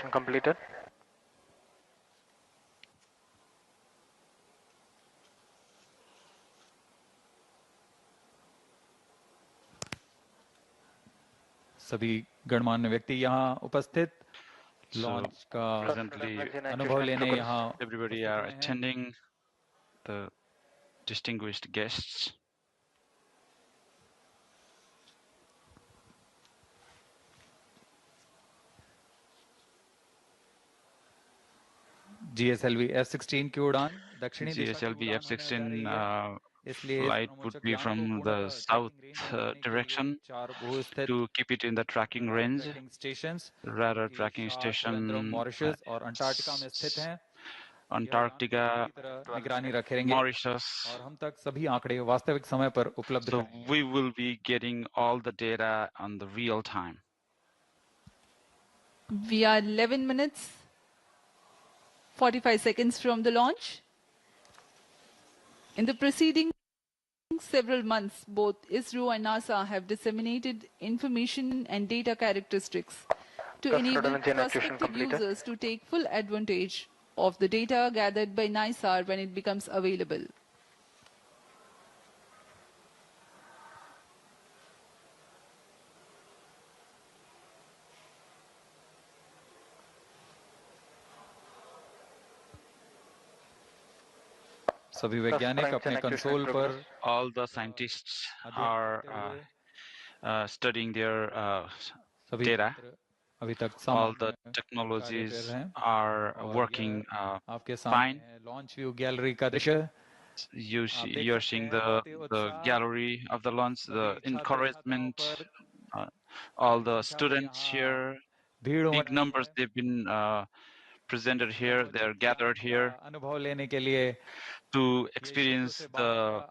execution completed. सभी गणमान्य व्यक्ति यहाँ उपस्थित So लॉन्च का presently, अनुभव लेने यहाँ everybody are attending, the distinguished guests. GSLV F-16 की उड़ान दक्षिणी दिशा की GSLV उड़ान होने जा रही है। F-16 flight would be from the south direction to keep it in the tracking range. Radar tracking station Mauritius और अंटार्कटिका में स्थित हैं। Antarctica, निगरानी रखेंगे Mauritius. और हम तक सभी आंकड़े वास्तविक समय पर उपलब्ध So we will be getting all the data on the real time. We are 11 minutes 45 seconds from the launch. In the preceding several months, both ISRO and NASA have disseminated information and data characteristics to enable prospective users to take full advantage of the data gathered by NISAR when it becomes available. सभी वैज्ञानिक अपने console पर all the scientists are studying their data. अभी तक all the technologies are working fine. Launch view gallery का दृश्य You're seeing the gallery of the launch, the encouragement, all the students here, big numbers they've been presented here, they're gathered here अनुभव लेने के लिए to experience the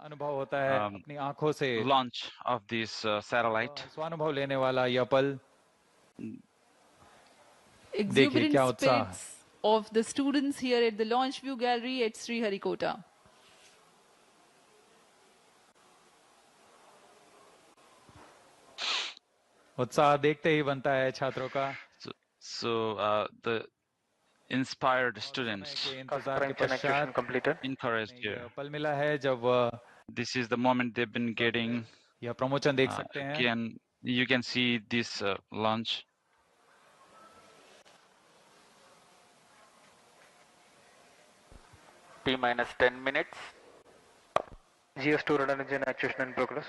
launch of this satellite. स्वानुभव लेने वाला यह पल exuberant spirits of the students here at the launch view gallery at Sriharikota. उत्साह देखते ही बनता है छात्रों का so the inspired students encouraged here. पल मिला है जब this is the moment they've been getting. यह प्रमोशन देख सकते हैं again you can see this launch. T-minus 10 minutes. GS2 radar engine actuation in progress.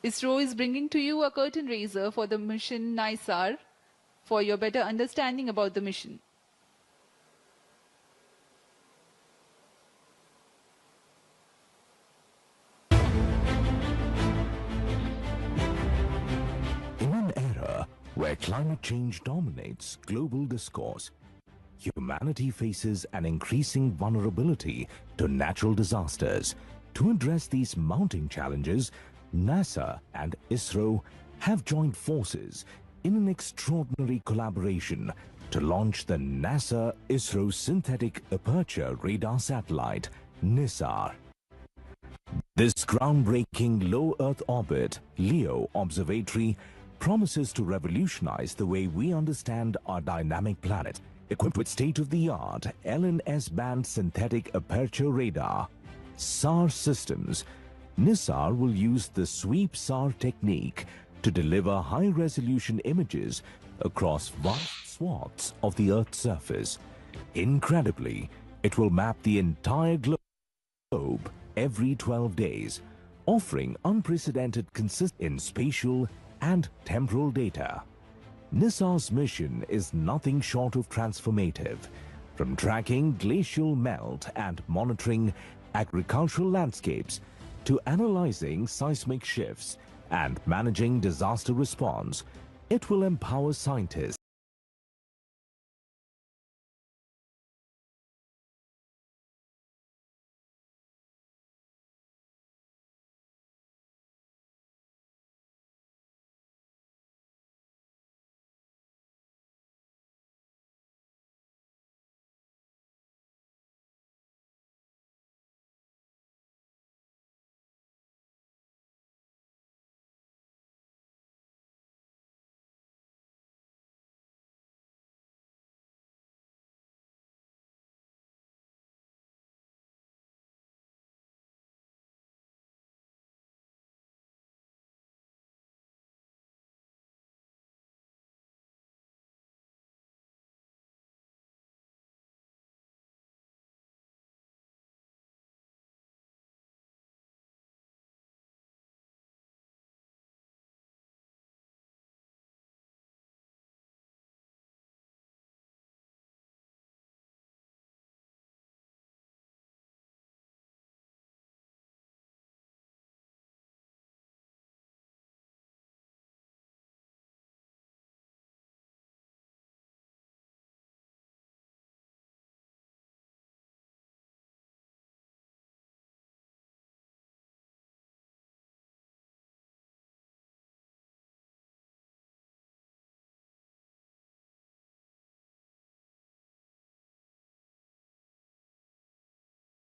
ISRO is bringing to you a curtain raiser for the mission NISAR for your better understanding about the mission. In an era where climate change dominates global discourse, humanity faces an increasing vulnerability to natural disasters. To address these mounting challenges, NASA and ISRO have joined forces in an extraordinary collaboration to launch the NASA-ISRO Synthetic Aperture Radar Satellite, NISAR. This groundbreaking low Earth orbit LEO observatory promises to revolutionize the way we understand our dynamic planet. Equipped with state-of-the-art LNS-band synthetic aperture radar, SAR systems, NISAR will use the sweep SAR technique to deliver high-resolution images across vast swaths of the Earth's surface. Incredibly, it will map the entire globe every 12 days, offering unprecedented consistency in spatial and temporal data. NISAR's mission is nothing short of transformative. From tracking glacial melt and monitoring agricultural landscapes to analyzing seismic shifts and managing disaster response, it will empower scientists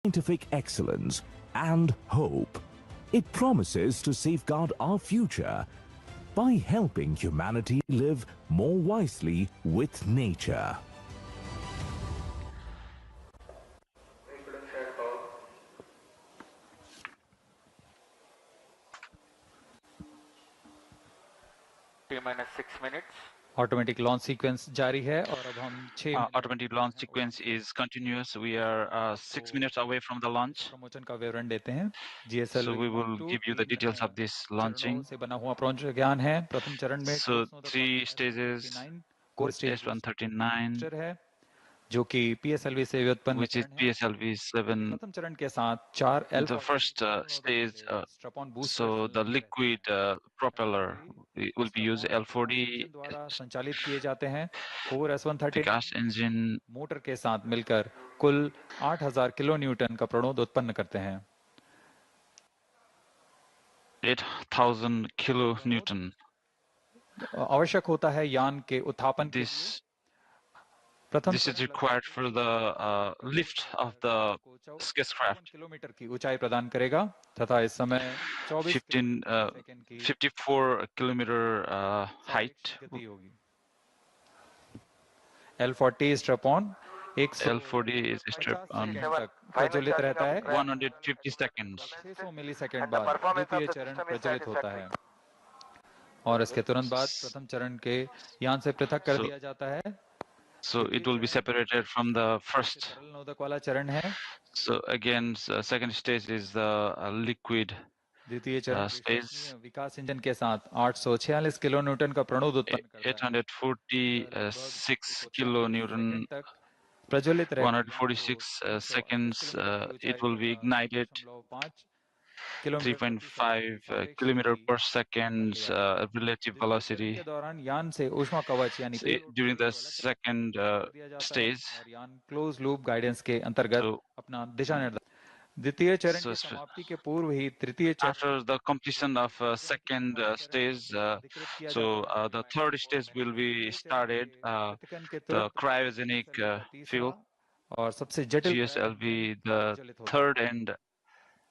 scientific excellence and hope. It promises to safeguard our future by helping humanity live more wisely with nature. T-minus 6 minutes. Automatic launch sequence जारी है और अब हम 6 minute Automatic launch sequence is continuous. We are 6 minutes away from the launch. Promotion का विवरण देते हैं GSL So we will give you the details of this launching. से बना हुआ प्रज्ञान है प्रथम चरण में So 3 stages core stage S139, है जो कि पीएसएलवी से व्युत्पन्न which is PSLV 7. प्रथम चरण के साथ 4 The first stage, so the liquid propeller will be used L40 द्वारा संचालित किए जाते हैं core S130 gas engine motor के साथ मिलकर कुल 8000 किलो न्यूटन का प्रणोद उत्पन्न करते हैं 8,000 kilonewton. आवश्यक होता है यान के उत्थापन के This is required for the lift of the spacecraft. Kilometre की ऊंचाई प्रदान करेगा तथा इस समय 54 kilometer height. L40 strap on L40 is strap on प्रज्वलित रहता है 150 seconds. 600 मिलीसेकंड बाद द्वितीय चरण प्रज्वलित होता है और इसके तुरंत बाद प्रथम चरण के यान से पृथक कर दिया जाता है So it will be separated from the first. नोदक वाला चरण है So again, second stage is the liquid द्वितीय चरण stage. विकास इंजन के साथ 846 किलो न्यूटन का प्रणोद उत्पन्न करता है 846 kilonewton, प्रज्वलित 146 seconds. It will be ignited. 3.5 kilometer per second relative velocity. के दौरान यान से ऊष्मा कवच यानी So during the second stage, यान क्लोज लूप गाइडेंस के अंतर्गत अपना दिशा निर्देश द्वितीय चरण की समाप्ति के पूर्व ही तृतीय चरण after the completion of second stage, so the third stage will be started. The cryogenic fuel, और सबसे जटिल GSLV, the third and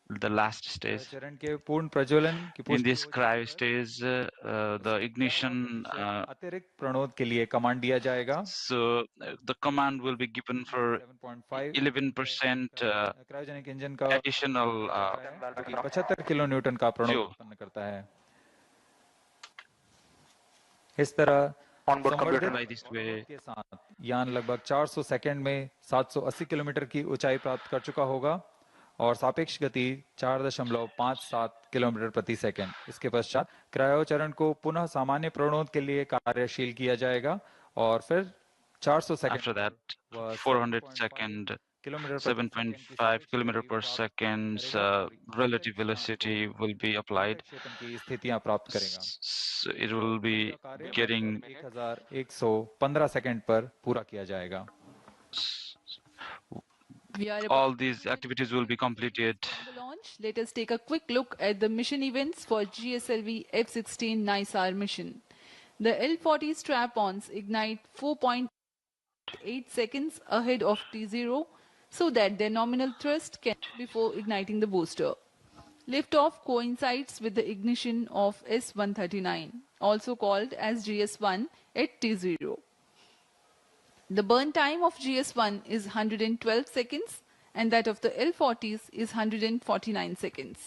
the last stage. चरण के पूर्ण प्रज्वलन की In this cryo stage, the ignition, अतिरिक्त प्रणोद के लिए कमांड दिया जाएगा so the command will be given for 11% cryogenic engine का additional 75 किलो न्यूटन का प्रणोद उत्पन्न करता है इस तरह by this way. के साथ यान लगभग 400 सेकंड में 780 किलोमीटर की ऊंचाई प्राप्त कर चुका होगा और सापेक्ष गति 4.57 किलोमीटर प्रति सेकंड इसके पश्चात क्रायो चरण को पुनः सामान्य प्रणोद के लिए कार्यशील किया जाएगा और फिर 400 second After that, 400 second, 7.5 kilometer per second relative velocity will be applied. की स्थितियां प्राप्त करेगा So it will be getting 1115 second पर पूरा किया जाएगा all these activities will be completed. The launch. Let us take a quick look at the mission events for GSLV F-16 NISAR mission. The L-40 strap-ons ignite 4.8 seconds ahead of T0 so that their nominal thrust can before igniting the booster. Liftoff coincides with the ignition of S-139, also called as GS-1 at T0. The burn time of GS-1 is 112 seconds and that of the L-40s is 149 seconds.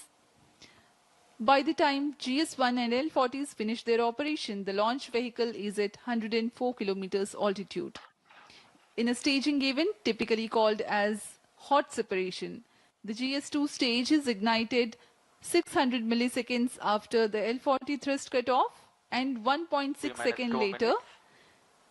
By the time GS-1 and L-40s finish their operation, the launch vehicle is at 104 kilometers altitude. In a staging event typically called as hot separation, the GS-2 stage is ignited 600 milliseconds after the L-40 thrust cutoff and 1.6 seconds later,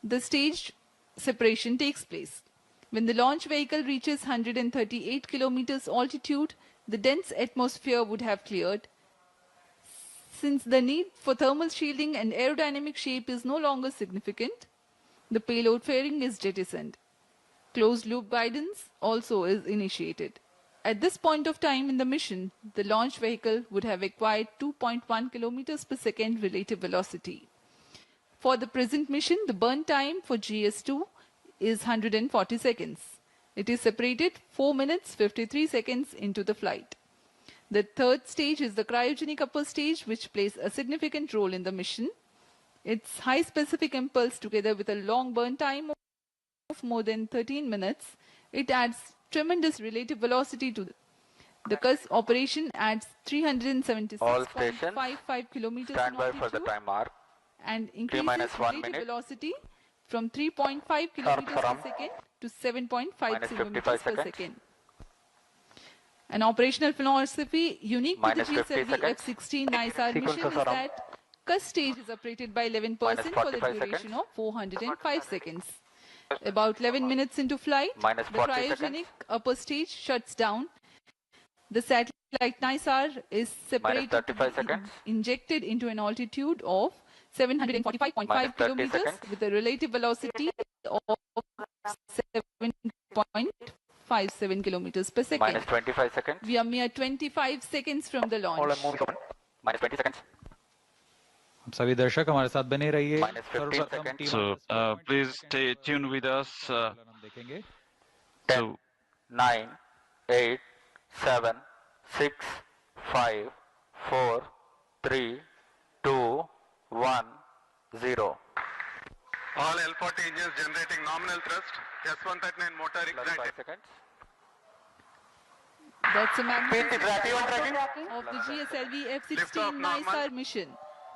the stage separation takes place. When the launch vehicle reaches 138 kilometers altitude, the dense atmosphere would have cleared. Since the need for thermal shielding and aerodynamic shape is no longer significant, the payload fairing is jettisoned. Closed loop guidance also is initiated. At this point of time in the mission, the launch vehicle would have acquired 2.1 kilometers per second relative velocity. For the present mission, the burn time for GS2 is 140 seconds. It is separated 4 minutes 53 seconds into the flight. The third stage is the cryogenic upper stage, which plays a significant role in the mission. Its high specific impulse, together with a long burn time of more than 13 minutes, it adds tremendous relative velocity to the CUS operation adds 376.55 kilometers stand in by altitude for the time mark. and increases -1 relative minute. velocity from 3.5 kilometers per second to 7.5 -55 kilometers per seconds. second. An operational philosophy unique to the -50 GSLV seconds. F-16 NISAR mission Sequences is are on. that CUS stage is operated by 11% for the -45 duration seconds. of 405 seconds. About 11 minutes into flight, the -40 cryogenic seconds. upper stage shuts down. The satellite NISAR is separated to -35 be seconds. injected into an altitude of 745.5 -30 kilometers seconds. with a relative velocity of 7.57 kilometers per second. -25 seconds. We are mere 25 seconds from the All launch. moves open. -20 seconds. आप सभी दर्शक हमारे साथ बने रहिए। -15 seconds. So please stay tuned with us. हम देखेंगे। 10, So 9, 8, 7, 6, 5, 4, 3, 2, 1, 0. All L40 engines generating nominal thrust. S139 motor ignited. 5 seconds. That's a Spin the magnificent track, even tracking. of the GSLV Liftoff F-16 normal. NISAR mission.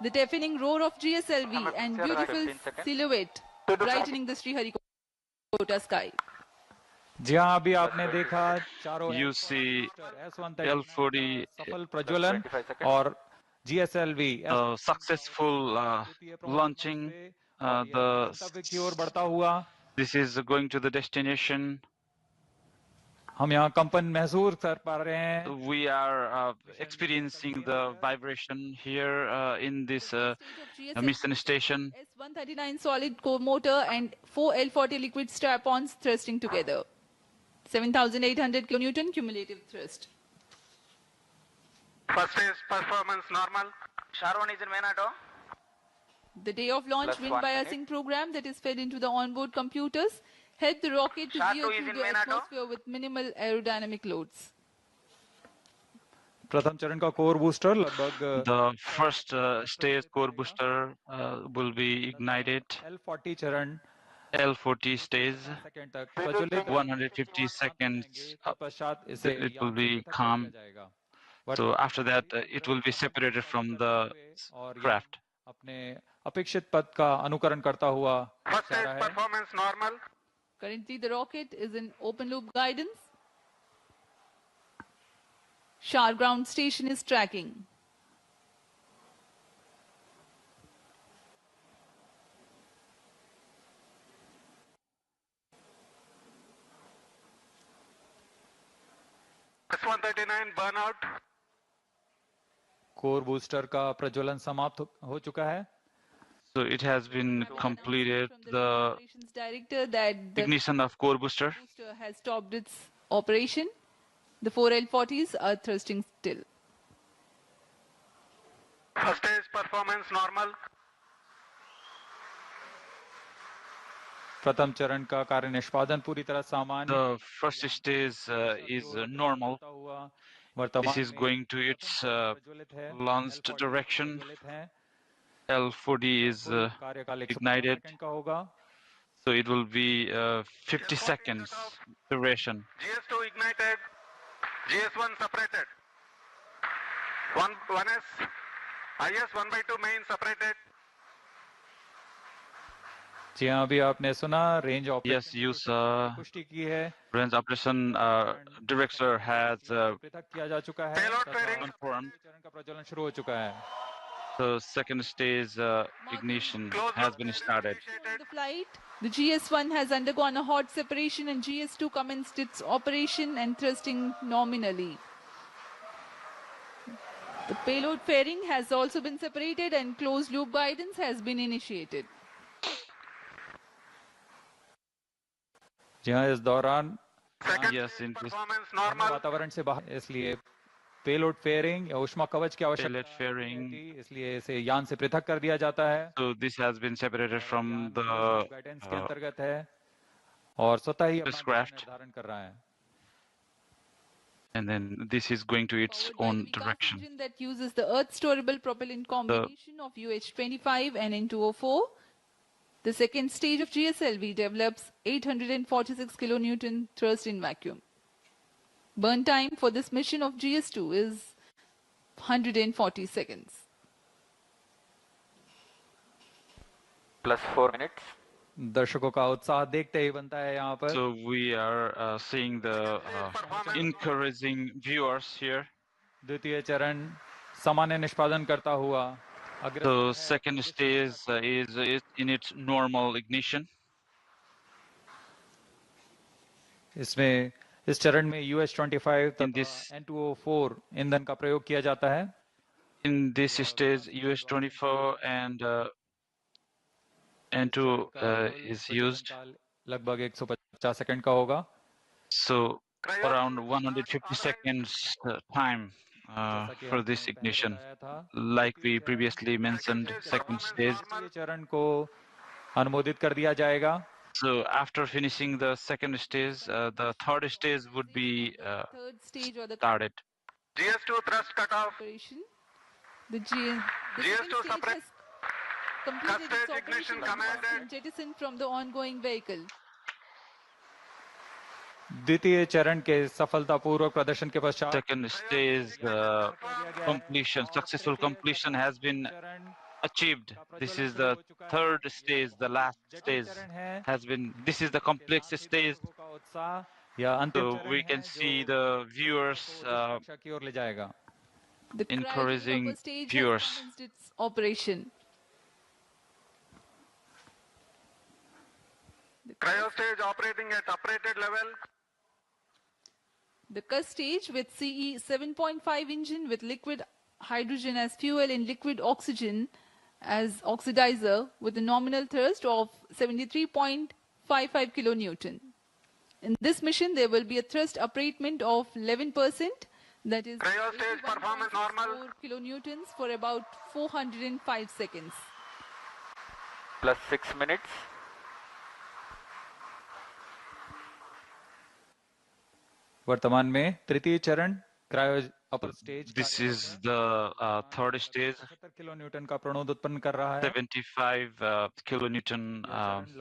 The deafening roar of GSLV and beautiful 15 seconds. silhouette brightening the Sriharikota sky. जी हाँ, अभी आपने देखा चारों you see S139 L40 सफल प्रज्वलन 25 seconds. और GSLV successful launching. The गंतव्य की ओर बढ़ता हुआ This is going to the destination. हम यहाँ कंपन महसूस कर पा रहे हैं। We are experiencing the vibration here in this mission station. S139 solid core motor and 4 L40 liquid strap-ons thrusting together. 7,800 kilonewton cumulative thrust. First stage performance normal. Sharon is in main auto. The day of launch Plus wind 1 biasing minute. program that is fed into the onboard computers helped the rocket to Shah veer 2 is through in the main auto. atmosphere with minimal aerodynamic loads. प्रथम चरण का core booster लगभग The first stage core booster will be ignited. L40 चरण L40 stage, second तक प्रज्वलित 150 seconds. के पश्चात इसे It will यान से be पृथक कर calm. दिया जाएगा। So after that, it will be separated from the और craft. अपने अपेक्षित पथ का अनुकरण करता हुआ First जा stage रहा है। performance normal. Currently, the rocket is in open loop guidance. Shar ground station is tracking. S139 burnout. Core booster का प्रज्वलन समाप्त हो चुका है। So it has been completed. From the The operations director that the ignition of core booster. booster has stopped its operation. The 4 L40s are thrusting still. First stage performance normal. प्रथम चरण का कार्य निष्पादन पूरी तरह सामान्य The first stage is normal. हुआ। वर्तमान This is में going to its प्रज्वलित है। launched L40 direction. प्रज्वलित है। L40 is कुल कार्यकाल 150 ignited. सेकंड का होगा। So it will be 50 seconds duration. GS2 ignited. GS1 separated. 1S. IS 1/2 main separated. जी हाँ, अभी आपने सुना रेंज Yes, you saw. पुष्टि की है। Range operation director has पृथक किया जा चुका है। Payload तथा fairing. confirmed. चरण का प्रज्वलन शुरू हो चुका है। The second stage ignition has been started. During the flight, the GS1 has undergone a hot separation and GS2 commenced its operation and thrusting nominally. The payload fairing has also been separated and closed loop guidance has been initiated. जी हाँ, इस दौरान Second Yes, stage in this performance normal. वातावरण से बाहर इसलिए payload fairing या ऊष्मा कवच की आवश्यकता payload fairing. थी, इसलिए इसे यान से पृथक कर दिया जाता है। So this has been separated from the guidance के अंतर्गत है। और स्वतः ही अपना दिशा spacecraft, निर्धारण कर रहा है. and then this is going to its Powered by own the Vikas direction. engine that uses the Earth storable propellant combination of UH-25 and N2O4. The second stage of GSLV develops 846 kilonewton thrust in vacuum. Burn time for this mission of GS2 is 140 seconds. Plus 4 minutes. दर्शकों का उत्साह देखते ही बनता है यहाँ पर. So we are seeing the encouraging viewers here. द्वितीय चरण सामान्य निष्पादन करता हुआ अग्रसर The है. second stage is in its normal ignition. इसमें इस चरण में US-25 In तथा this N2O4 ईंधन का प्रयोग किया जाता है. in this stage, US-24 and N2 is used. लगभग 150 सेकंड का होगा. So around 150 seconds time जैसा कि for हमने this पहले ignition. बताया था, Like we previously mentioned, second stage. द्वितीय चरण को अनुमोदित कर दिया जाएगा. So after finishing the second stage, the third stage would be Third stage or the started. GS2 thrust cutoff. operation. The second GS2 stage separate. has completed its Stage operation ignition and has commanded. been jettisoned from the ongoing vehicle. द्वितीय चरण के सफलतापूर्वक प्रदर्शन के पश्चात Second stage completion, successful completion has been achieved. This is the third stage, the last stage has been, this is the complex stage. So we can see the viewers The encouraging cryo stage viewers. has commenced its operation. Cryo stage operating at operated level. The CUS stage with CE 7.5 engine with liquid hydrogen as fuel and liquid oxygen as oxidizer with a nominal thrust of 73.55 kilonewton. In this mission, there will be a thrust upratement of 11%, that is Cryo stage performance normal. 4 kilonewtons for about 405 seconds. Plus 6 minutes. वर्तमान में तृतीय चरण cryo upper stage. This is the third stage, 70 kilonewton का प्रणोद उत्पन्न कर रहा है. 75 kilonewton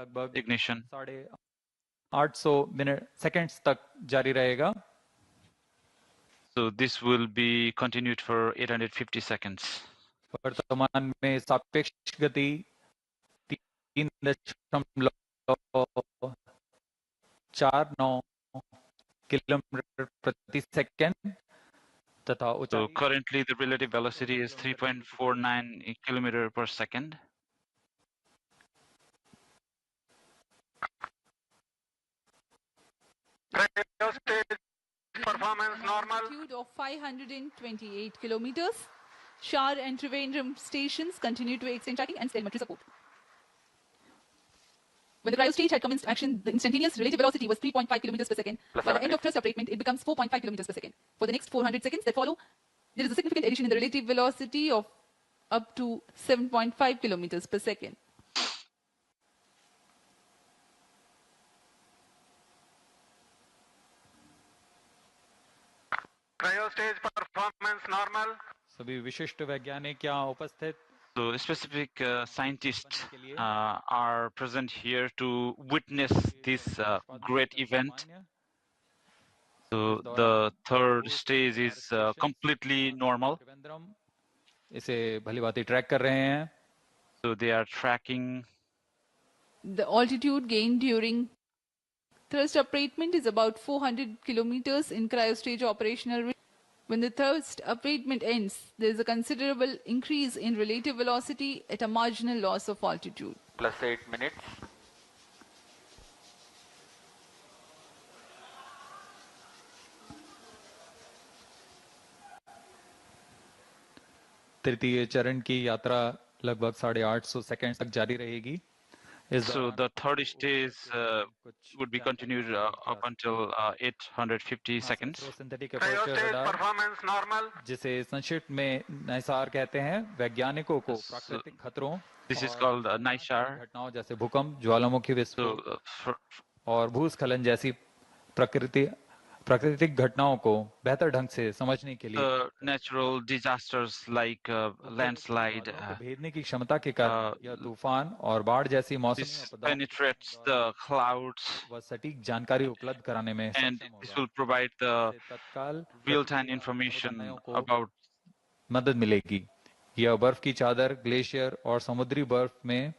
लगभग ignition. 850 मिनट सेकंड्स तक जारी रहेगा. So this will be continued for 850 seconds. वर्तमान में सापेक्ष गति 3.49 किलोमीटर प्रति सेकंड तथा So currently the relative velocity is 3.49 kilometer per second. Cryo stage performance normal. Altitude of 528 kilometers. Shar and Trivandrum stations continue to extend tracking and telemetry support. When the cryo stage had commenced action, the instantaneous relative velocity was 3.5 kilometers per second. By the end of thrust upratement, it becomes 4.5 kilometers per second. For the next 400 seconds that follow, there is a significant addition in the relative velocity of up to 7.5 kilometers per second. Cryo stage performance normal. सभी विशिष्ट वैज्ञानिक यहाँ उपस्थित. So specific scientists are present here to witness this great event. So the third stage is completely normal. इसे भलीभांति track कर रहे हैं. So they are tracking. The altitude gained during thrust upratement is about 400 kilometers in cryostage operational. When the thrust upratement ends, there is a considerable increase in relative velocity at a marginal loss of altitude. Plus 8 minutes. तृतीय चरण की यात्रा लगभग 850 second तक जारी रहेगी. So the third stage would be continued up until 850 seconds. Cryo stage performance normal. जिसे संक्षिप्त में NISAR कहते हैं, वैज्ञानिकों को प्राकृतिक खतरों This is called NISAR. घटनाओं जैसे भूकंप, ज्वालामुखी विस्फोट और भूस्खलन जैसी प्राकृतिक घटनाओं को बेहतर ढंग से समझने के लिए The natural disasters like landslide, बादलों को भेदने की क्षमता के कारण यह तूफान और बाढ़ जैसी मौसमी this आपदाओं penetrates the clouds, व सटीक जानकारी उपलब्ध कराने में and सक्षम this होगा। will provide the इससे तत्काल real-time प्रतिक्रिया information घटनाओं को about मदद मिलेगी। यह बर्फ की चादर, ग्लेशियर और समुद्री बर्फ में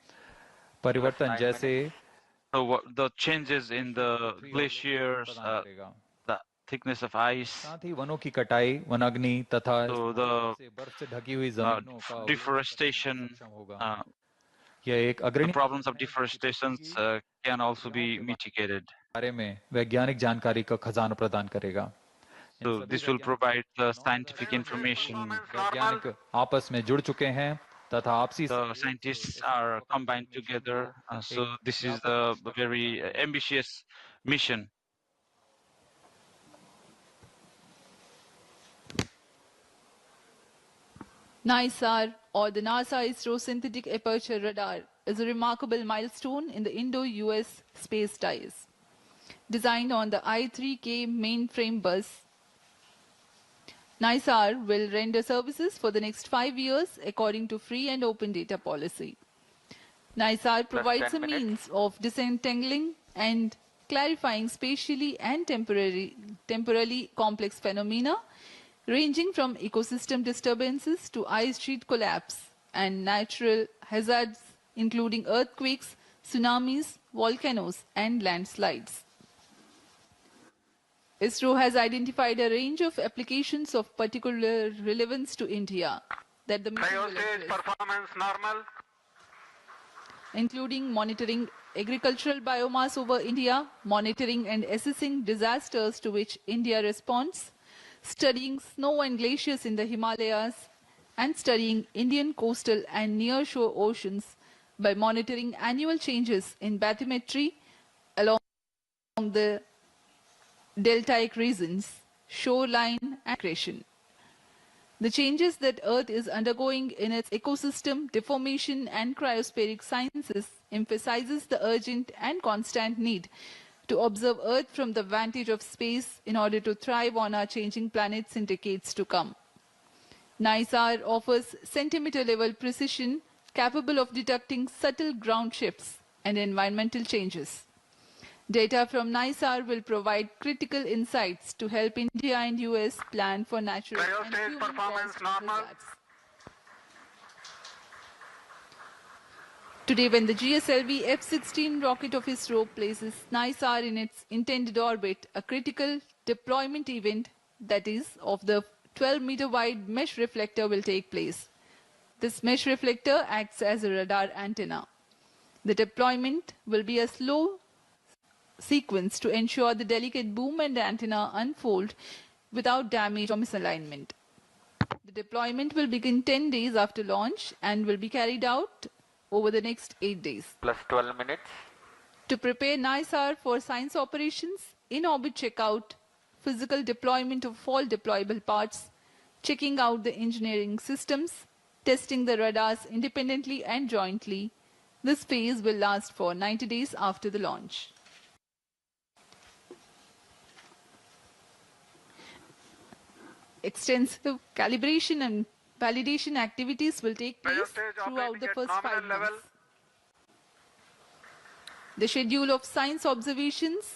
परिवर्तन जैसे the changes in the glaciers, प्रदान करेगा। the thickness of ice, साथ ही वनों की कटाई, वनाग्नि तथा so the से बर्फ से ढकी हुई जमीनों का अवलोकन करने में deforestation, सक्षम होगा। यह एक the अग्रणी problems of deforestation can also be mitigated. बारे में वैज्ञानिक जानकारी का खजाना प्रदान करेगा। इन So सभी this will वैज्ञानिक provide the 9,000 scientific information. वैज्ञानिक आपस में जुड़ चुके हैं तथा आपसी The सहयोग से scientists इस are महत्वकांक्षी combined मिशन को together. So एक this is व्यापक the लक्ष्य तक ले very जाएंगे। ambitious mission. NISAR, or the NASA ISRO Synthetic Aperture Radar, is a remarkable milestone in the Indo-US space ties. Designed on the I-3K mainframe bus, NISAR will render services for the next 5 years according to free and open data policy. NISAR provides a means of disentangling and clarifying spatially and temporally complex phenomena ranging from ecosystem disturbances to ice sheet collapse and natural hazards including earthquakes, tsunamis, volcanoes, and landslides. ISRO has identified a range of applications of particular relevance to India that the mission will address, performance normal. including monitoring agricultural biomass over India, monitoring and assessing disasters to which India responds, studying snow and glaciers in the Himalayas, and studying Indian coastal and near-shore oceans by monitoring annual changes in bathymetry along the deltaic regions, shoreline, and creation. The changes that Earth is undergoing in its ecosystem, deformation, and cryospheric sciences emphasizes the urgent and constant need to observe Earth from the vantage of space in order to thrive on our changing planets in decades to come. NISAR offers centimeter-level precision capable of detecting subtle ground shifts and environmental changes. Data from NISAR will provide critical insights to help India and US plan for natural and human-caused hazards. Today, when the GSLV F-16 rocket of ISRO places NISAR in its intended orbit, a critical deployment event, that is, of the 12-meter wide mesh reflector will take place. This mesh reflector acts as a radar antenna. The deployment will be a slow sequence to ensure the delicate boom and antenna unfold without damage or misalignment. The deployment will begin 10 days after launch and will be carried out over the next 8 days. Plus 12 minutes. To prepare NISAR for science operations, in-orbit checkout, physical deployment of all deployable parts, checking out the engineering systems, testing the radars independently and jointly, this phase will last for 90 days after the launch. Extensive calibration and validation activities will take place throughout the first 5 months. The schedule of science observations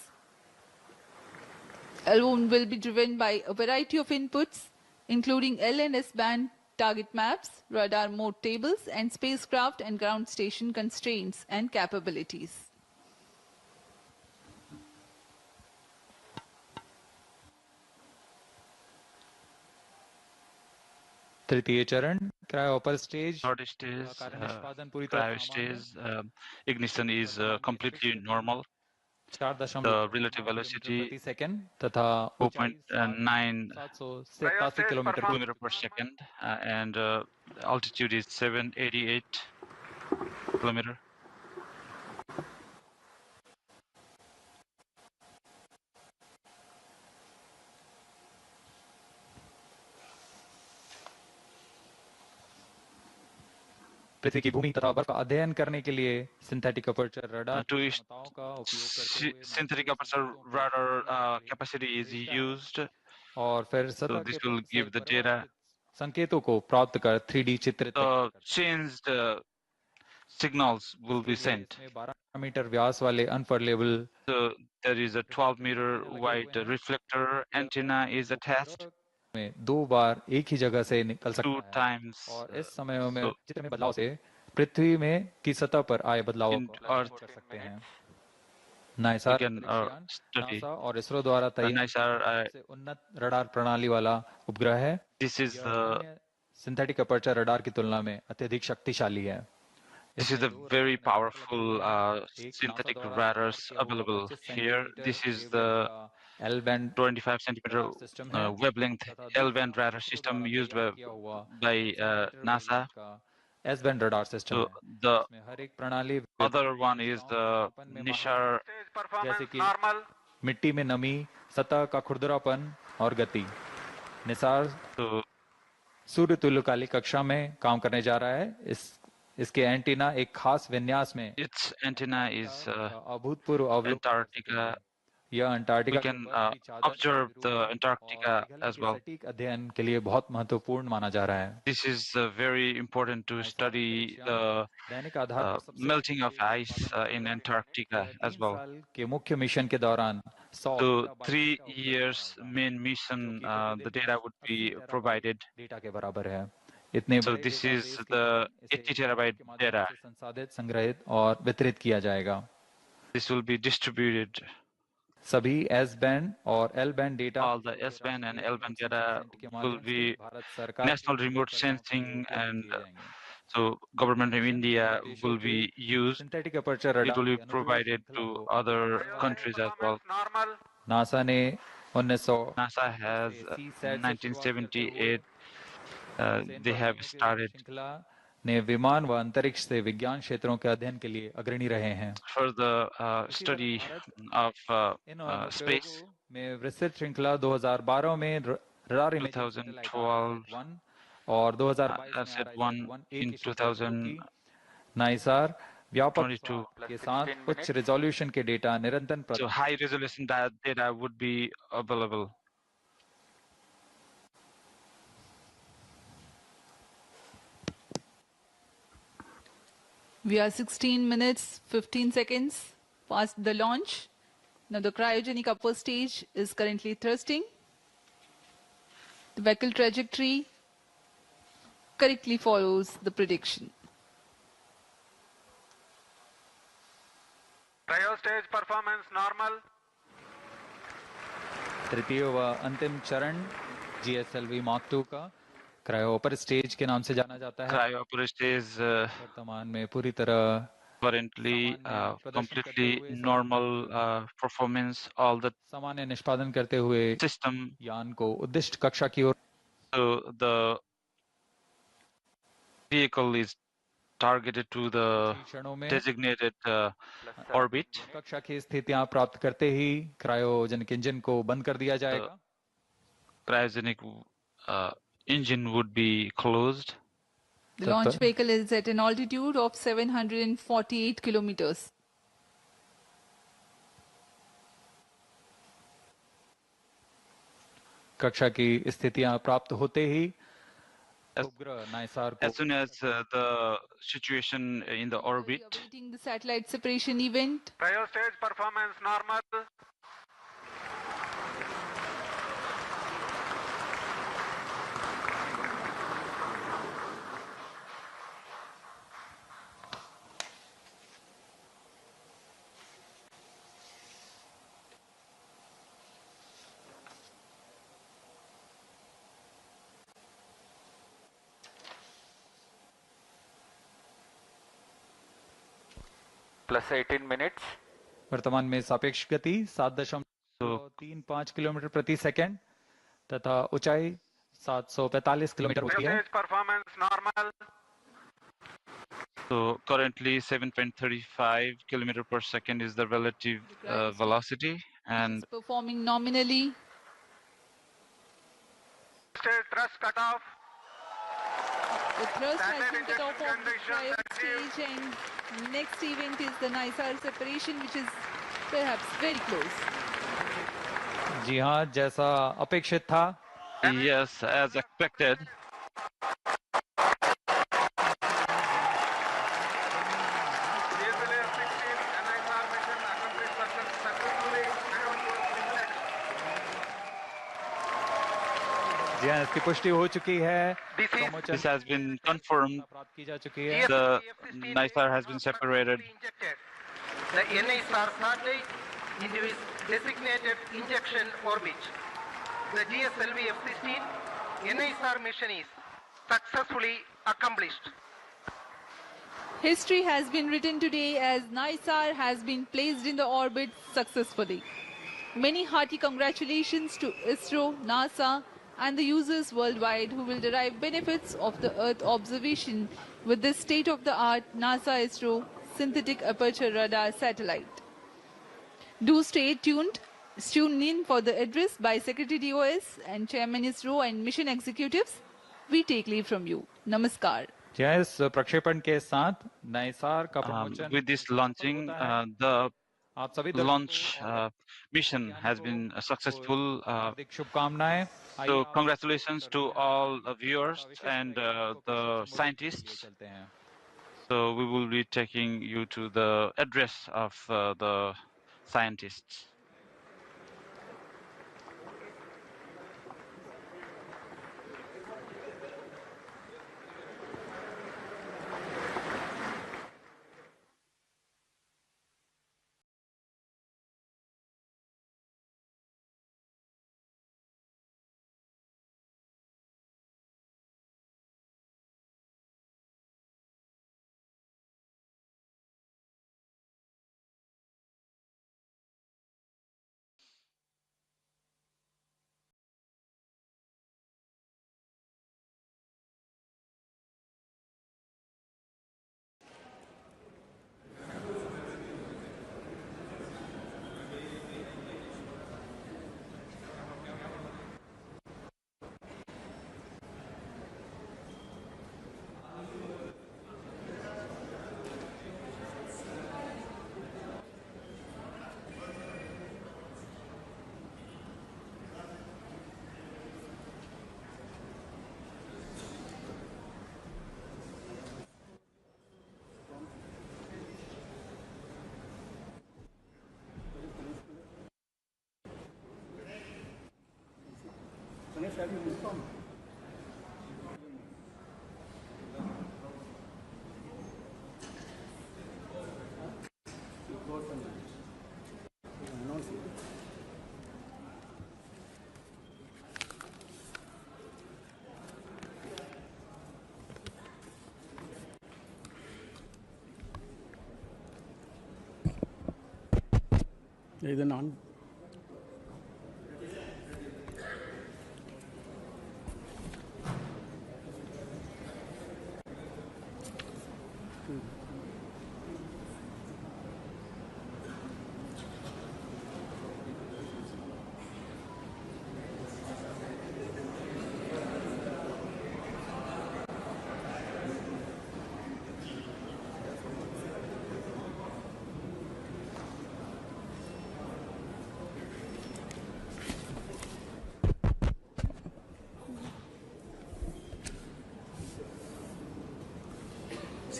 alone will be driven by a variety of inputs, including L and S band target maps, radar mode tables, and spacecraft and ground station constraints and capabilities. तृतीय चरण क्रायोपर stage Third stage, कार्य निष्पादन पूरी तरह cryo सामान्य stage, ignition is completely normal. 4.9 The relative kilometre velocity प्रति second तथा ऊंचाई 4.9 787 kilometre kilometer per second, and altitude is 788 kilometer. पृथ्वी की भूमि तथा बर्फ का अध्ययन करने के लिए सिंथेटिक अपर्चर रडार to क्षमताओं का उपयोग करते हुए synthetic महत्वपूर्ण aperture संकेतों को radar खोजने के लिए capacity is भेजता है। used. और फिर So सतह this के will give the data. परिवर्तित संकेतों को प्राप्त कर 3D चित्रित The करता है। changed signals will be इसके लिए sent. इसमें 12 मीटर व्यास वाले अनफर्लेबल So there is a 12-meter wide reflector antenna is attached. में 2 बार एक ही जगह से निकल सकता 2 है times. और इस समय में So चित्र में बदलाव से पृथ्वी में की सतह पर आए बदलावों in को Earth, अध्ययन कर सकते हैं। we नाइसार can अंतरिक्ष यान study. नासा और इसरो द्वारा तैयार NISAR, सबसे उन्नत रडार प्रणाली वाला उपग्रह है। this is यह the अन्य सिंथेटिक अपर्चर रडार की तुलना में अत्यधिक शक्तिशाली है। This is the very powerful synthetic radars available here. This is the 25 centimeter wavelength L-band radar system used by NASA. S-band radar system So है। the इसमें हर एक प्रणाली other one is the NISAR. Stage performance जैसे कि normal. मिट्टी में नमी, सतह का खुरदरापन और गति। निसार So सूर्य तुल्यकालिक कक्षा में काम करने जा रहा है। इसके एंटीना एक खास विन्यास में its antenna is अभूतपूर्व अवलोकन कर सकेंगे। Antarctica. यह We अंटार्कटिका के can बर्फ की चादर observe के रूप the में और Antarctica पिघलने as के well. सटीक अध्ययन के लिए बहुत महत्वपूर्ण माना जा रहा है। This is very important to study the दैनिक आधार पर सबसे melting of तेज ice उत्पादन कर in रहा है। Antarctica यह as 3 well. साल के मुख्य मिशन के दौरान 100 So टेराबाइट 3 डेटा उपलब्ध years कराएगा, main जो mission, कि the प्रतिदिन data would 80 be terabyte provided. Data के बराबर है। इतने So बड़े this is डेटाबेस के the कारण इसे 80 इंटरनेट terabyte के माध्यम data. से संसाधित, संग्रहित और वितरित किया जाएगा। This will be distributed. सभी एस बैंड और L band data All the ISRO के S-band and राष्ट्रीय L-band remote sensing data centre के will माध्यम से be भारत सरकार के national remote उपयोगकर्ताओं के लिए sensing, उपलब्ध and किए जाएंगे। so government of mission India उद्देश्यों will के be used. Synthetic aperture It radar will की be अनुप्रयोग provided श्रृंखला to को other Stage countries as well. performance normal. NASA ने 1900 NASA has से सी सैट से शुरुआत करते हुए 1978 से इन they have प्रणालियों की started श्रृंखला ने विमान व अंतरिक्ष से विज्ञान क्षेत्रों के अध्ययन के लिए अग्रणी रहे हैं। for the इसी तरह study Bharat of in space. अनुप्रयोगों में विस्तृत श्रृंखला 2012 में रडार इमेजिंग सैटेलाइट 2012 RISAT-1 और 2022 में set one RISAT-1A in की शुरुआत शुरू 2022. की। नाइसार व्यापक स्वार्थ के साथ उच्च रिजोल्यूशन के डेटा निरंतर So प्रदान high resolution data would be available. We are 16 minutes, 15 seconds past the launch. Now the cryogenic upper stage is currently thrusting. The vehicle trajectory correctly follows the prediction. Cryo stage performance normal. तृतीय व अंतिम चरण GSLV Mark II का cryo upper stage के नाम से जाना जाता है। Cryo upper stage वर्तमान में पूरी तरह currently completely normal performance. All the सामान्य निष्पादन करते हुए system. यान को उद्दिष्ट कक्षा की ओर So the vehicle is targeted to the क्षणों में designated orbit. कक्षा की स्थितियां प्राप्त करते ही क्रायोजेनिक इंजन को बंद कर दिया जाएगा। Cryogenic engine would be closed. The launch vehicle is at an altitude of 748 kilometers. कक्षा की स्थितियां प्राप्त होते ही उपग्रह नाइसार को As soon as the situation in the orbit, Awaiting the satellite separation event. Cryo stage performance normal. +18 minutes. वर्तमान में सापेक्ष गति 7.35 किलोमीटर प्रति सेकंड तथा ऊंचाई 745 किलोमीटर होती है। Stage performance normal. so currently 7.35 kilometer per second is the relative velocity, and It's performing nominally. Stage thrust cutoff. The thrust has Satellite been cut off injection of the conditions cryo achieved. stage, and next event is the NISAR separation, which is perhaps very close. जी हाँ, जैसा अपेक्षित था. Yes, as expected. GSLV F-16 NISR mission accomplished successfully. जी हाँ, इसकी पुष्टि हो चुकी है. This has been confirmed. प्राप्त की जा चुकी है. The NISAR has been separated. The NISAR satellite into its designated injection orbit. The GSLV F-16 NISAR mission is successfully accomplished. History has been written today as NISAR has been placed in the orbit successfully. Many hearty congratulations to ISRO, NASA, and the users worldwide who will derive benefits of the Earth observation with this state-of-the-art NASA ISRO synthetic aperture radar satellite. Do stay tuned. Tune in for the address by Secretary DOS and Chairman ISRO and mission executives. We take leave from you. Namaskar. इस प्रक्षेपण के साथ नाइसार का promotion With this launching, the आप सभी launch mission has been successful. हार्दिक शुभकामनाएं. So congratulations to all the viewers and the scientists. So we will be taking you to the address of the scientists. ಇದು ನಾನು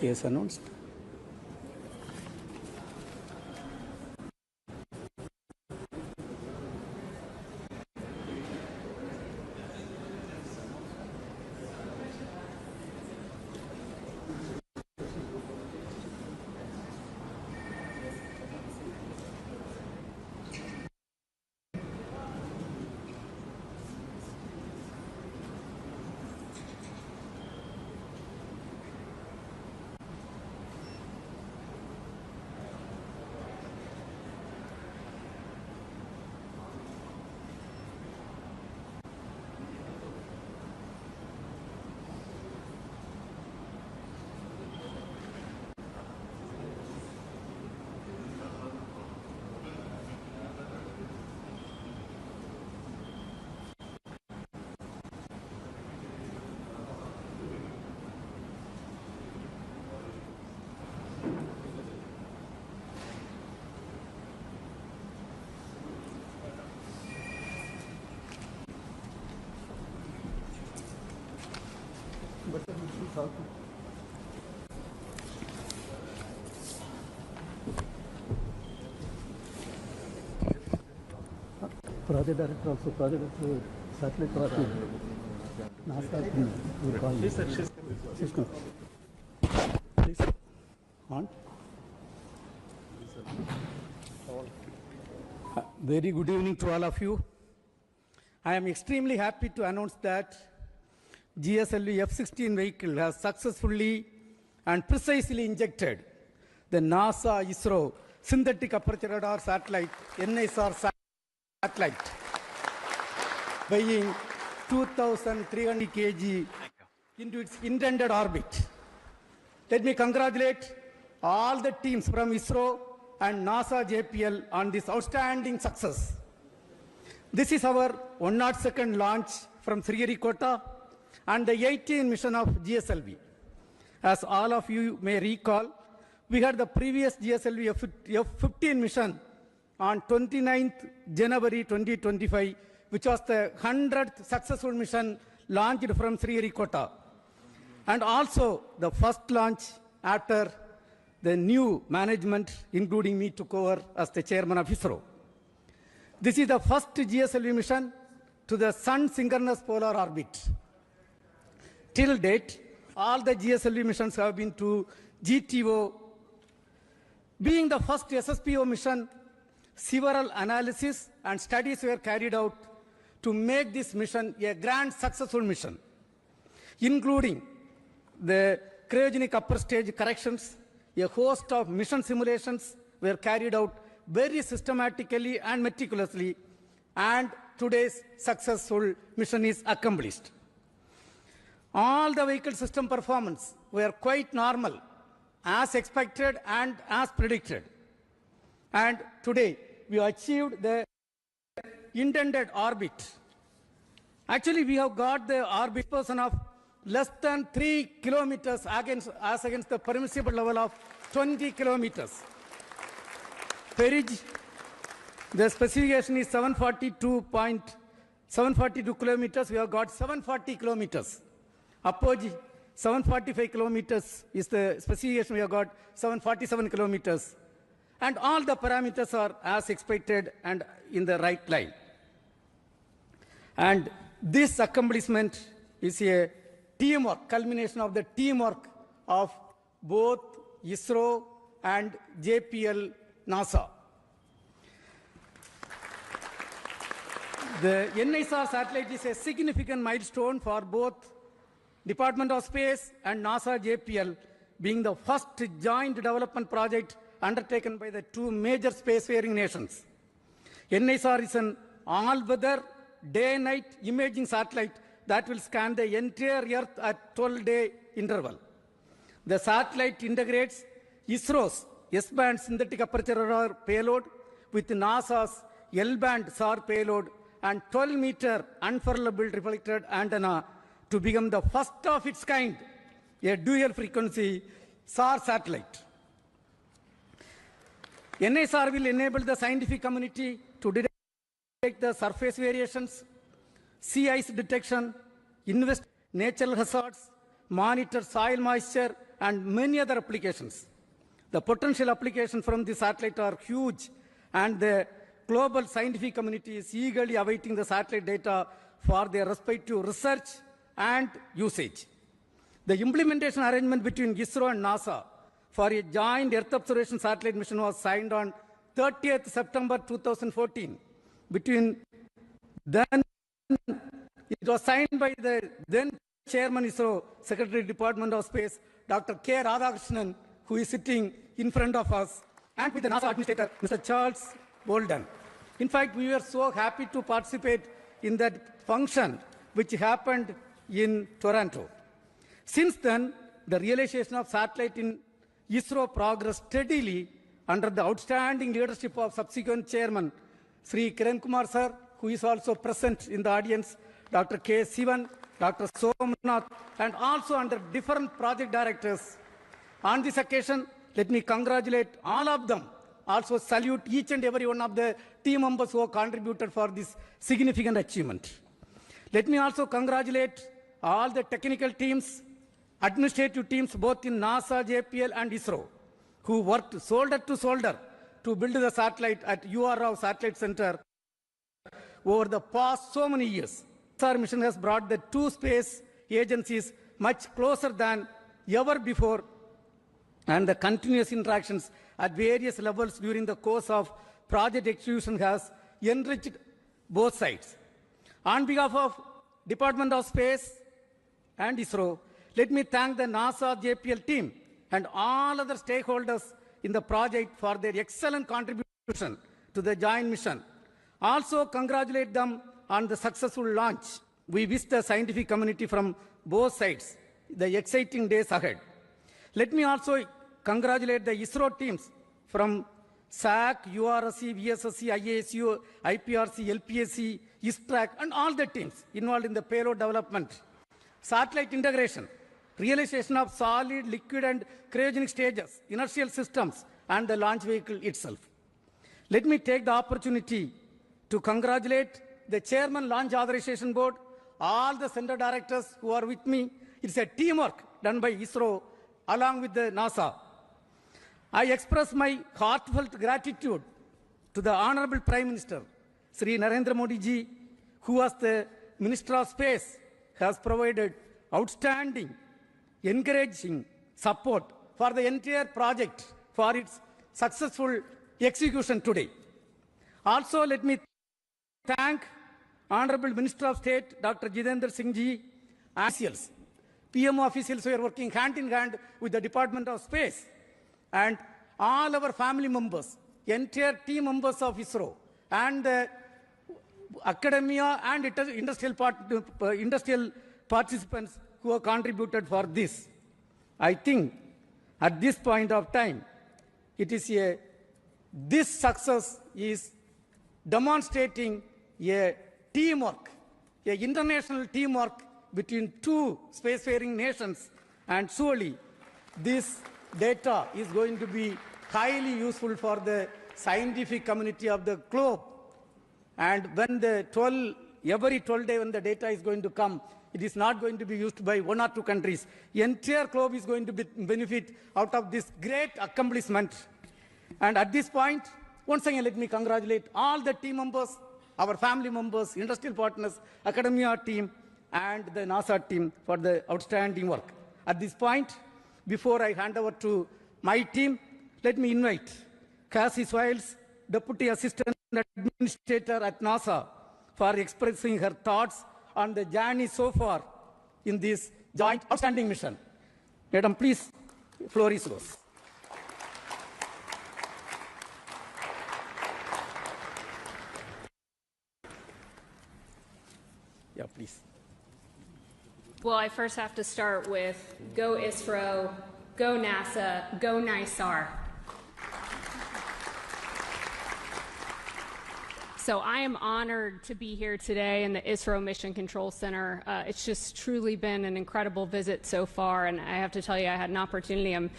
CS announced. Project director also, project director, satellite project. NASA will call you. She's coming. Please, on. Very good evening to all of you. I am extremely happy to announce that GSLV F-16 vehicle has successfully and precisely injected the NASA ISRO synthetic aperture radar satellite NISAR satellite weighing 2,300 kg into its intended orbit. Let me congratulate all the teams from ISRO and NASA JPL on this outstanding success. This is our 102nd launch from Sriharikota and the 18th mission of GSLV. As all of you may recall, we had the previous GSLV F-15 mission on 29th January 2025, which was the 100th successful mission launched from Sriharikota, and also the first launch after the new management, including me, took over as the chairman of ISRO. This is the first GSLV mission to the Sun synchronous polar orbit. Till date, all the GSLV missions have been to GTO. Being the first SSPO mission, several analyses and studies were carried out to make this mission a grand successful mission, including the cryogenic upper stage corrections. A host of mission simulations were carried out very systematically and meticulously, and today's successful mission is accomplished. All the vehicle system performance were quite normal, as expected and as predicted. And today, we achieved the intended orbit. Actually, we have got the orbit position of less than 3 kilometers as against the permissible level of 20 kilometers. Perigee, the specification is 742 kilometers. We have got 740 kilometers. Apogee, 745 kilometers is the specification. We have got 747 kilometers. And all the parameters are as expected and in the right line. And this accomplishment is a teamwork, culmination of the teamwork of both ISRO and JPL NASA. The NISAR satellite is a significant milestone for both Department of Space and NASA JPL, being the first joint development project undertaken by the two major spacefaring nations. NISAR is an all-weather, day-night imaging satellite that will scan the entire Earth at 12-day interval. The satellite integrates ISRO's S-band synthetic aperture radar payload with NASA's L-band SAR payload and 12-meter unfurlable reflected antenna to become the first of its kind, a dual-frequency SAR satellite. NISAR will enable the scientific community to detect the surface variations, sea ice detection, invest natural hazards, monitor soil moisture, and many other applications. The potential applications from the satellite are huge, and the global scientific community is eagerly awaiting the satellite data for their respective research and usage. The implementation arrangement between ISRO and NASA for a joint Earth observation satellite mission was signed on 30th September 2014. Between then, it was signed by the then Chairman ISRO, Secretary Department of Space, Dr. K. Radhakrishnan, who is sitting in front of us, and with the NASA Administrator, Mr. Charles Bolden. In fact, we were so happy to participate in that function, which happened in Toronto. Since then, the realization of satellite in ISRO progressed steadily under the outstanding leadership of subsequent chairman, Sri Kiran Kumar sir, who is also present in the audience, Dr. K. Sivan, Dr. Somnath, and also under different project directors. On this occasion, let me congratulate all of them. Also salute each and every one of the team members who have contributed for this significant achievement. Let me also congratulate all the technical teams administrative teams both in NASA, JPL and ISRO, who worked shoulder to shoulder to build the satellite at UR Satellite Center over the past so many years. NISAR mission has brought the two space agencies much closer than ever before, and the continuous interactions at various levels during the course of project execution has enriched both sides. On behalf of Department of Space and ISRO, let me thank the NASA JPL team and all other stakeholders in the project for their excellent contribution to the joint mission. Also congratulate them on the successful launch. We wish the scientific community from both sides the exciting days ahead. Let me also congratulate the ISRO teams from SAC, URSC, VSSC, IASU, IPRC, LPSC, ISTRAC, and all the teams involved in the payload development, satellite integration, realization of solid, liquid, and cryogenic stages, inertial systems, and the launch vehicle itself. Let me take the opportunity to congratulate the Chairman Launch Authorization Board, all the center directors who are with me. It's a teamwork done by ISRO along with the NASA. I express my heartfelt gratitude to the Honorable Prime Minister, Sri Narendra Modi ji, who was the Minister of Space, has provided outstanding, encouraging support for the entire project for its successful execution today. Also, let me thank Honorable Minister of State, Dr. Jitendra Singh ji, officials, PMO officials who are working hand in hand with the Department of Space, and all our family members, entire team members of ISRO, and the academia and industrial participants who have contributed for this. I think at this point of time, this success is demonstrating a teamwork, a international teamwork between two spacefaring nations, and surely this data is going to be highly useful for the scientific community of the globe. And when every 12 days when the data is going to come, it is not going to be used by one or two countries. The entire globe is going to benefit out of this great accomplishment. And at this point, once again, let me congratulate all the team members, our family members, industrial partners, academia team, and the NASA team for the outstanding work. At this point, before I hand over to my team, let me invite Cassie Swales, Deputy Assistant Administrator at NASA, for expressing her thoughts on the journey so far in this joint outstanding mission. Madam, please, floor is yours. Yeah, please. Well, I first have to start with go ISRO, go NASA, go NISAR. So I am honored to be here today in the ISRO Mission Control Center. It's just truly been an incredible visit so far, and I have to tell you, I had an opportunity. I'm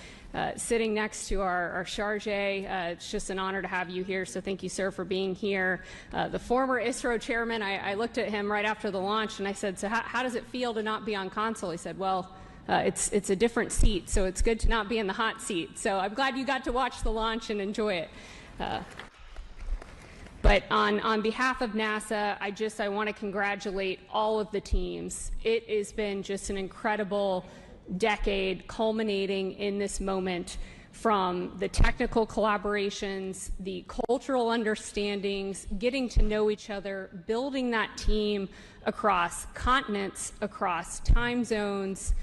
sitting next to our charge. It's just an honor to have you here, so thank you, sir, for being here. The former ISRO chairman, I looked at him right after the launch, and I said, so how does it feel to not be on console? He said, well, it's a different seat, so it's good to not be in the hot seat. So I'm glad you got to watch the launch and enjoy it. But on behalf of NASA, I want to congratulate all of the teams. It has been just an incredible decade culminating in this moment, from the technical collaborations, the cultural understandings, getting to know each other, building that team across continents, across time zones,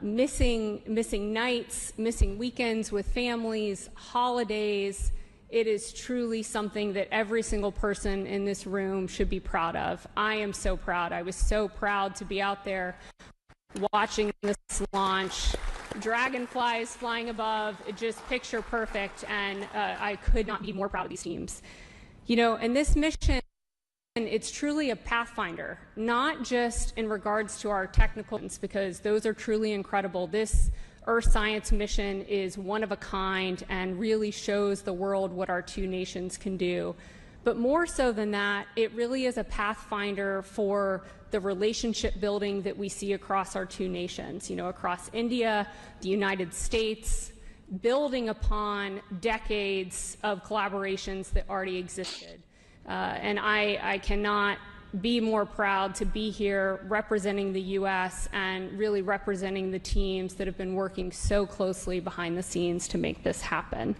missing nights, missing weekends with families, holidays. It is truly something that every single person in this room should be proud of. I am so proud. I was so proud to be out there watching this launch. Dragonflies flying above, just picture perfect, and I could not be more proud of these teams. You know, and this mission, it's truly a pathfinder, not just in regards to our technical, because those are truly incredible. This Earth science mission is one of a kind and really shows the world what our two nations can do. But more so than that, it really is a pathfinder for the relationship building that we see across our two nations, across India, the United States, building upon decades of collaborations that already existed. And I cannot be more proud to be here representing the U.S. and really representing the teams that have been working so closely behind the scenes to make this happen.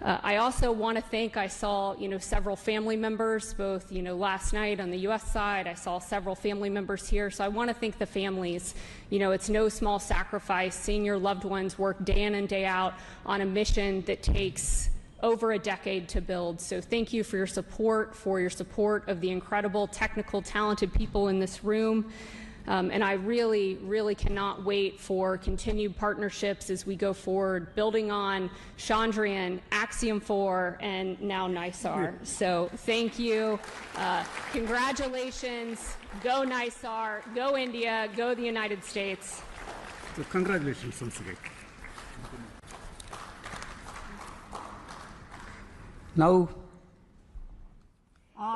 I also want to thank, I saw, several family members, both, last night on the U.S. side, I saw several family members here, so I want to thank the families. It's no small sacrifice seeing your loved ones work day in and day out on a mission that takes over a decade to build. So thank you for your support of the incredible, technical, talented people in this room. And I really, really cannot wait for continued partnerships as we go forward, building on Chandrayaan, Axiom 4, and now NISAR. So thank you. Congratulations. Go NISAR. Go India. Go the United States. So congratulations once again. Now,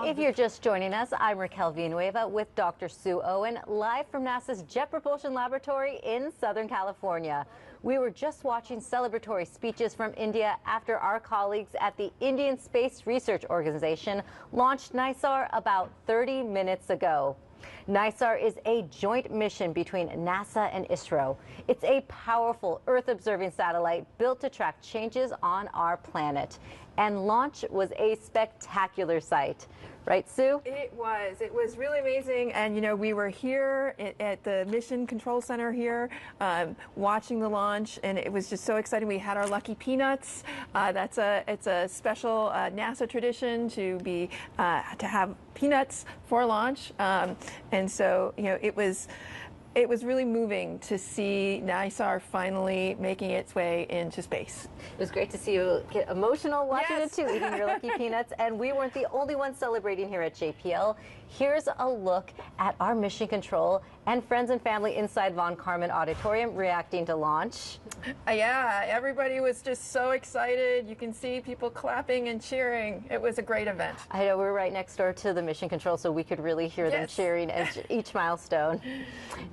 if you're just joining us, I'm Raquel Villanueva with Dr. Sue Owen, live from NASA's Jet Propulsion Laboratory in Southern California. We were just watching celebratory speeches from India after our colleagues at the Indian Space Research Organization launched NISAR about 30 minutes ago. NISAR is a joint mission between NASA and ISRO. It's a powerful Earth-observing satellite built to track changes on our planet. And launch was a spectacular sight. Right, Sue? It was really amazing. And, we were here at the Mission Control Center here watching the launch, and it was just so exciting. We had our lucky peanuts. It's a special NASA tradition to have peanuts for launch. And so, it was really moving to see NISAR finally making its way into space. It was great to see you get emotional watching it too, eating your lucky peanuts. And we weren't the only ones celebrating here at JPL. Here's a look at our mission control and friends and family inside Von Karman Auditorium reacting to launch. Yeah, everybody was just so excited. You can see people clapping and cheering. It was a great event. I know, we're right next door to the mission control, so we could really hear them cheering at each milestone.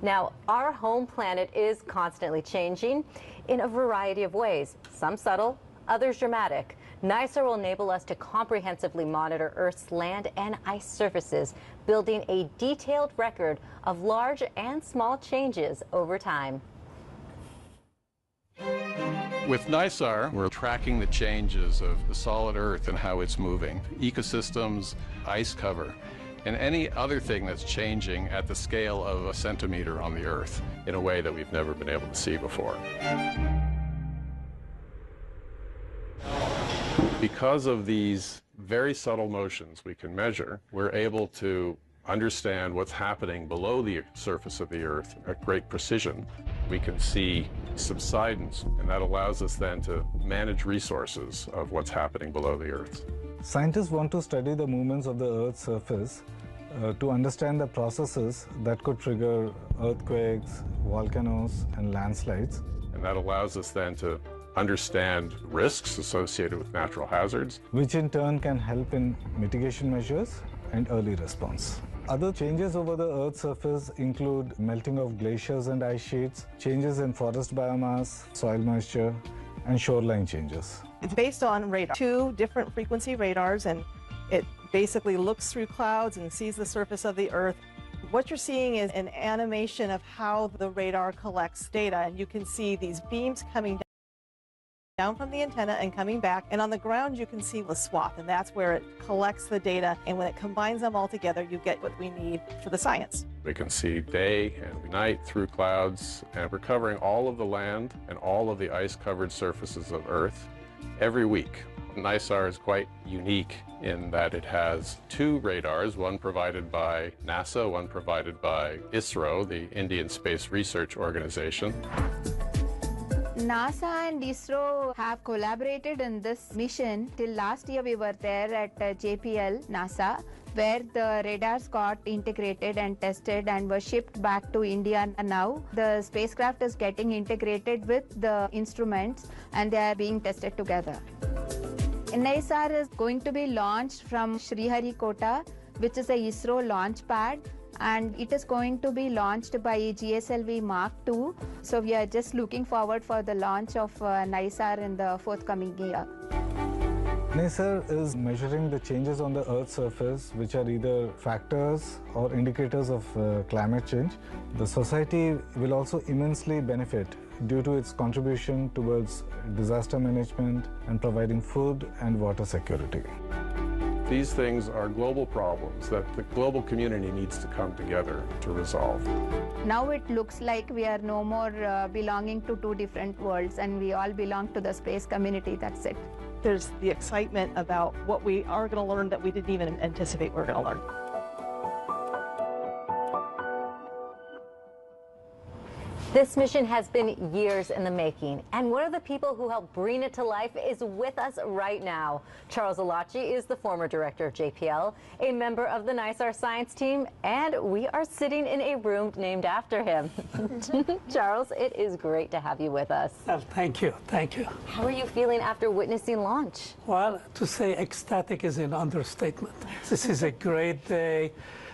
Now, our home planet is constantly changing in a variety of ways, some subtle, others dramatic. NISAR will enable us to comprehensively monitor Earth's land and ice surfaces, building a detailed record of large and small changes over time. With NISAR, we're tracking the changes of the solid Earth and how it's moving, ecosystems, ice cover, and any other thing that's changing at the scale of a centimeter on the Earth in a way that we've never been able to see before. Because of these very subtle motions we can measure, we're able to understand what's happening below the surface of the Earth at great precision. We can see subsidence, and that allows us then to manage resources of what's happening below the Earth. Scientists want to study the movements of the Earth's surface to understand the processes that could trigger earthquakes, volcanoes, and landslides. And that allows us then to understand risks associated with natural hazards, which in turn can help in mitigation measures and early response. Other changes over the Earth's surface include melting of glaciers and ice sheets, changes in forest biomass, soil moisture, and shoreline changes. It's based on radar, 2 different frequency radars, and it basically looks through clouds and sees the surface of the Earth. What you're seeing is an animation of how the radar collects data, and you can see these beams coming down from the antenna and coming back, and on the ground you can see the swath, and that's where it collects the data, and when it combines them all together you get what we need for the science. We can see day and night through clouds, and we're covering all of the land and all of the ice-covered surfaces of Earth every week. NISAR is quite unique in that it has 2 radars, one provided by NASA, one provided by ISRO, the Indian Space Research Organization. NASA and ISRO have collaborated in this mission. Till last year we were there at JPL, NASA, where the radars got integrated and tested and were shipped back to India. And now the spacecraft is getting integrated with the instruments and they are being tested together. NISAR is going to be launched from Sriharikota, which is a ISRO launch pad, and it is going to be launched by GSLV Mark II. So we are just looking forward for the launch of NISAR in the forthcoming year. NISAR is measuring the changes on the Earth's surface, which are either factors or indicators of climate change. The society will also immensely benefit due to its contribution towards disaster management and providing food and water security. These things are global problems that the global community needs to come together to resolve. Now it looks like we are no more belonging to two different worlds, and we all belong to the space community. That's it. There's the excitement about what we are going to learn that we didn't even anticipate we're going to learn. This mission has been years in the making, and one of the people who helped bring it to life is with us right now. Charles Alachi is the former director of JPL, a member of the NISAR science team, and we are sitting in a room named after him. Charles, it is great to have you with us. Well, thank you. Thank you. How are you feeling after witnessing launch? Well, to say ecstatic is an understatement. This is a great day.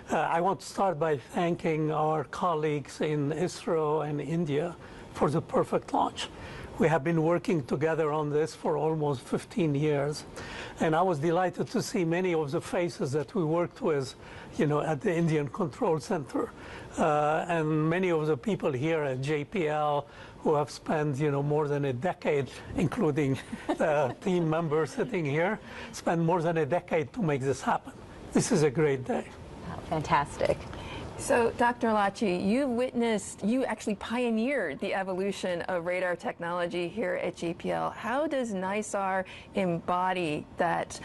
I want to start by thanking our colleagues in ISRO and India for the perfect launch. We have been working together on this for almost 15 years, and I was delighted to see many of the faces that we worked with, at the Indian Control Center, and many of the people here at JPL who have spent, more than a decade, including the team members sitting here, spent more than a decade to make this happen. This is a great day. Fantastic. So, Dr. Alachi, you actually pioneered the evolution of radar technology here at JPL. How does NISAR embody that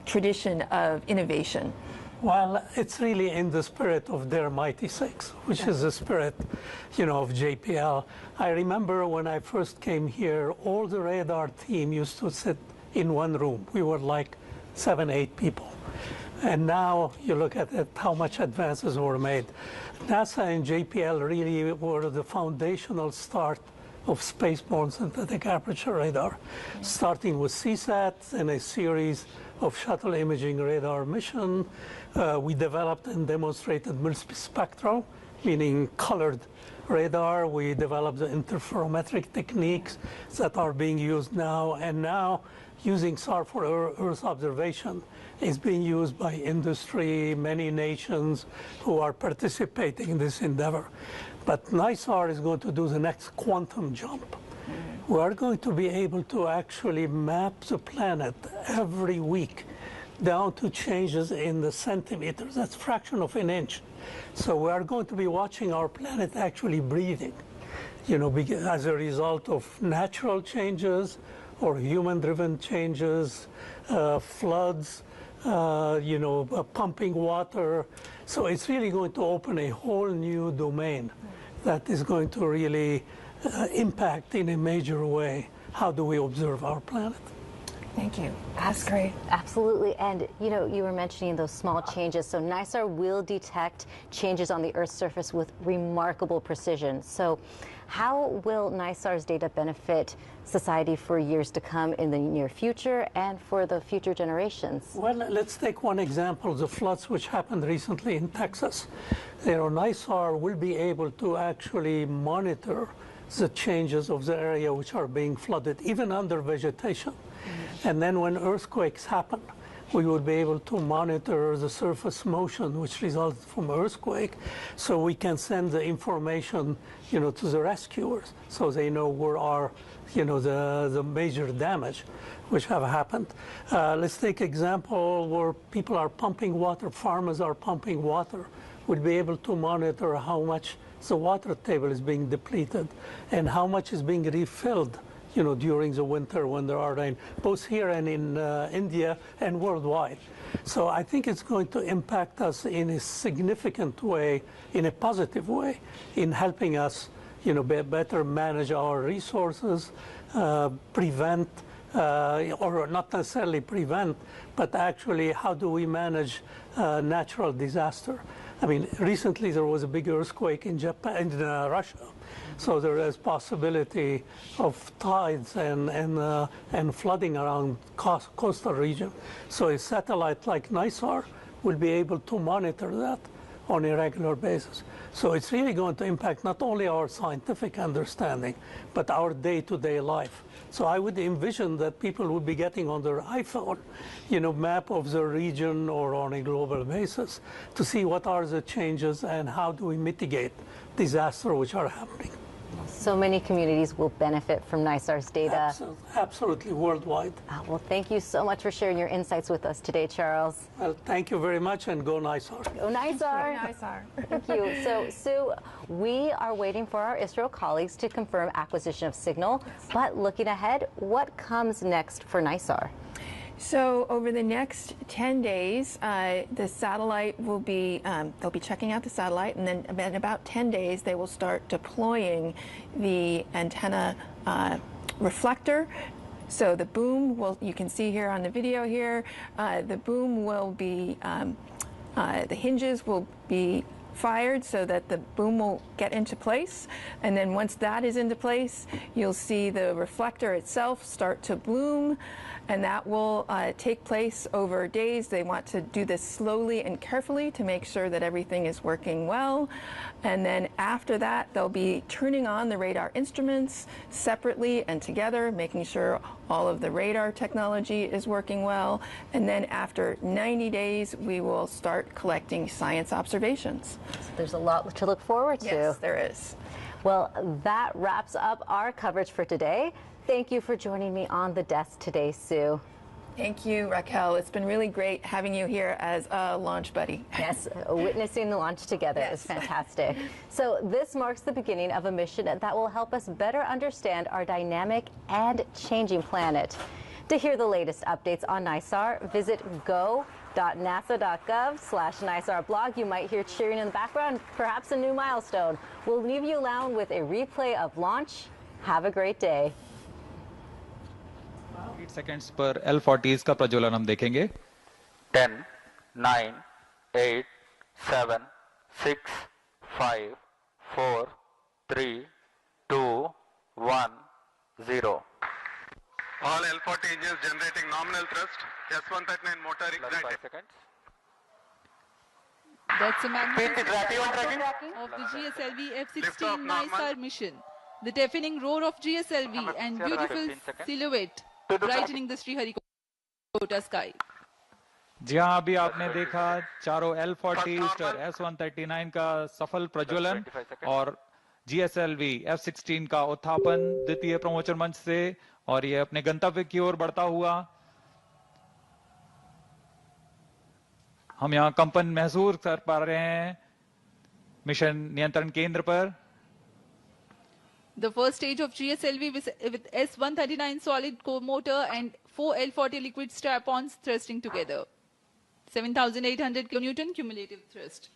tradition of innovation? Well, it's really in the spirit of their Mighty Six, which is the spirit, of JPL. I remember when I first came here, all the radar team used to sit in one room. We were like 7, 8 people. And now you look at it, how much advances were made. NASA and JPL really were the foundational start of spaceborne synthetic aperture radar, starting with CSAT and a series of shuttle imaging radar mission. We developed and demonstrated multispectral, meaning colored radar. We developed the interferometric techniques that are being used now, and now using SAR for Earth observation is being used by industry, many nations who are participating in this endeavor. But NISAR is going to do the next quantum jump. We are going to be able to actually map the planet every week down to changes in the centimeters. That's a fraction of an inch. So we are going to be watching our planet actually breathing, as a result of natural changes or human-driven changes, floods, pumping water. So it's really going to open a whole new domain that is going to really impact in a major way how do we observe our planet. Thank you. That's great. Absolutely. And, you were mentioning those small changes. So NISAR will detect changes on the Earth's surface with remarkable precision. So how will NISAR's data benefit society for years to come in the near future and for the future generations? Well, let's take one example, the floods which happened recently in Texas. NISAR will be able to actually monitor the changes of the area which are being flooded, even under vegetation. And then when earthquakes happen, we would be able to monitor the surface motion which results from earthquake, so we can send the information, to the rescuers, so they know where are, the major damage which have happened. Let's take example where people are pumping water, farmers are pumping water. We'll be able to monitor how much the water table is being depleted and how much is being refilled, during the winter when there are rain, both here and in India and worldwide. So I think it's going to impact us in a significant way, in a positive way, in helping us, better manage our resources, prevent, or not necessarily prevent, but actually how do we manage natural disaster. I mean, recently there was a big earthquake in Japan, in Russia, so there is possibility of tides and flooding around coastal region. So a satellite like NISAR will be able to monitor that on a regular basis. So it's really going to impact not only our scientific understanding, but our day-to-day life. So I would envision that people would be getting on their iPhone, map of the region or on a global basis to see what are the changes and how do we mitigate disasters which are happening. So many communities will benefit from NISAR's data. Absolutely, worldwide. Well, thank you so much for sharing your insights with us today, Charles. Well, thank you very much, and go NISAR. Go NISAR. Go NISAR. Thank you. So, Sue, we are waiting for our ISRO colleagues to confirm acquisition of signal, but looking ahead, what comes next for NISAR? So over the next 10 days, the satellite will be, they'll be checking out the satellite, and then in about 10 days, they will start deploying the antenna reflector. So the boom will, you can see here on the video here, the boom will be, the hinges will be fired so that the boom will get into place, and then once that is into place, you'll see the reflector itself start to bloom, and that will take place over days. They want to do this slowly and carefully to make sure that everything is working well, and then after that they'll be turning on the radar instruments separately and together, making sure all of the radar technology is working well, and then after 90 days we will start collecting science observations. So there's a lot to look forward to. Yes, there is. Well, that wraps up our coverage for today. Thank you for joining me on the desk today, Sue. Thank you, Raquel. It's been really great having you here as a launch buddy. Yes, witnessing the launch together is fantastic. So this marks the beginning of a mission that will help us better understand our dynamic and changing planet. To hear the latest updates on NISAR, visit go.nasa.gov/NISAR blog. You might hear cheering in the background, perhaps a new milestone. We'll leave you alone with a replay of launch. Have a great day. 8 seconds पर L40s का प्रज्वलन हम देखेंगे. 10, 9, 8, 7, 6, 5, 4, 3, 2, 1, 0. All L40 engines generating nominal thrust. S139 motor ignited. 5 seconds. That's a magnificent of the GSLV F-16 NISAR mission. The deafening roar of GSLV and beautiful silhouette brightening the Sriharikota sky. जी हाँ, अभी आपने देखा चारों L40 और S139 का सफल प्रज्वलन और GSLV F-16 का उत्थापन द्वितीय प्रमोचन मंच से, और ये अपने गंतव्य की ओर बढ़ता हुआ. हम यहाँ कंपन महसूस कर पा रहे हैं मिशन नियंत्रण केंद्र पर. The first stage of GSLV with S139 solid core motor and 4 L40 liquid strap-ons thrusting together. 7,800 kN cumulative thrust.